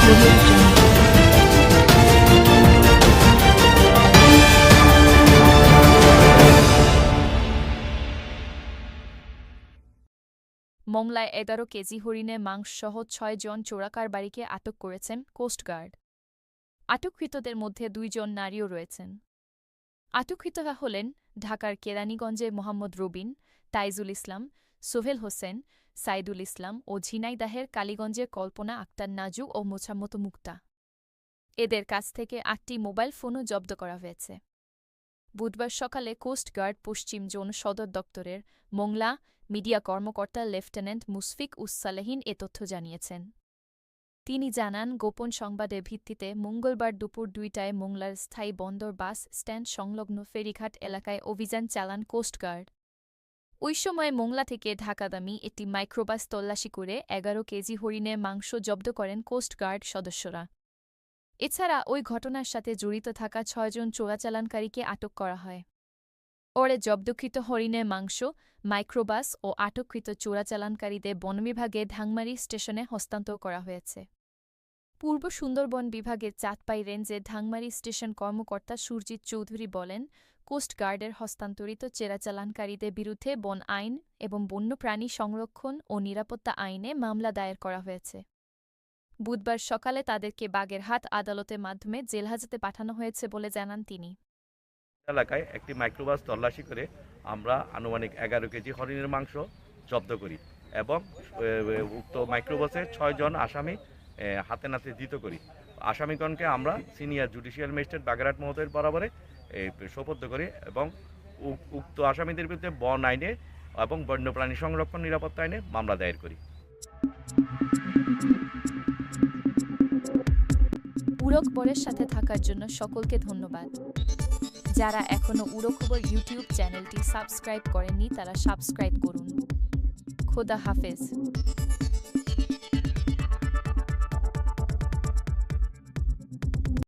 Audio Jungle. মংলায় ১১ KG হরিণের মাংসসহ ৬ জন চোরাকারবারিকে আটক করেছেন কোস্টগার্ড। আটককৃতদের মধ্যে ২ জন নারীও রয়েছেন। আটককৃতরা হলেন ঢাকার কেরানীগঞ্জের মোহাম্মদ রবিন, তাইজুল ইসলাম, সোহেল হোসেন, সাইদুল ইসলাম ও ঝিনাইদহের কালীগঞ্জের কল্পনা আক্তার নাজু ও মোছাম্মত মুক্তা। এদের কাছ থেকে ৮টি মোবাইল ফোনও জব্দ করা হয়েছে। বুধবার সকালে কোস্টগার্ড পশ্চিম জোন সদর দপ্তরের মোংলা মিডিয়া কর্মকর্তা লেফটেন্যান্ট মুশফিক সালেহীন এ তথ্য জানিয়েছেন। তিনি জানান, গোপন সংবাদের ভিত্তিতে মঙ্গলবার দুপুর ২টায় মোংলার স্থায়ী বন্দর বাস স্ট্যান্ড সংলগ্ন ফেরিঘাট এলাকায় অভিযান চালান কোস্টগার্ড। ওই সময় মোংলা থেকে ঢাকাগামী একটি মাইক্রোবাস তল্লাশি করে ১১ কেজি হরিণের মাংস জব্দ করেন কোস্টগার্ড সদস্যরা। এছাড়া ওই ঘটনার সাথে জড়িত থাকা ৬ জন চোরাচালানকারীকে আটক করা হয়। পরে জব্দকৃত হরিণের মাংস, মাইক্রোবাস ও আটককৃত চোরাচালানকারীদের বনবিভাগে ধাংমারি স্টেশনে হস্তান্তর করা হয়েছে। পূর্ব সুন্দরবন বিভাগের চাঁদপাই রেঞ্জের ধাংমারি স্টেশন কর্মকর্তা সুরজিৎ চৌধুরী বলেন, কোস্টগার্ডের হস্তান্তরিত চোরাচালানকারীদের বিরুদ্ধে বন আইন এবং বন্যপ্রাণী সংরক্ষণ ও নিরাপত্তা আইনে মামলা দায়ের করা হয়েছে। বুধবার সকালে তাদেরকে বাগেরহাট আদালতের মাধ্যমে জেলহাজতে পাঠানো হয়েছে বলে জানান তিনি। এলাকায় একটি মাইক্রোবাস তল্লাশি করে আমরা আনুমানিক ১১ কেজি হরিণের মাংস জব্দ করি এবং উক্ত মাইক্রোবাসে ৬ জন আসামি হাতে নাতে ধৃত করি। আসামিগণকে আমরা সিনিয়র জুডিশিয়াল ম্যাজিস্ট্রেট বাগেরহাট মহোদয়ের বরাবরে সোপর্দ করি এবং উক্ত আসামিদের বিরুদ্ধে বন আইনে এবং বন্যপ্রাণী সংরক্ষণ নিরাপত্তা আইনে মামলা দায়ের করি। উড়োখবরের সাথে থাকার জন্য সকলকে ধন্যবাদ। যারা এখনও উড়োখবর ইউটিউব চ্যানেলটি সাবস্ক্রাইব করেননি তারা সাবস্ক্রাইব করুন। খোদা হাফেজ।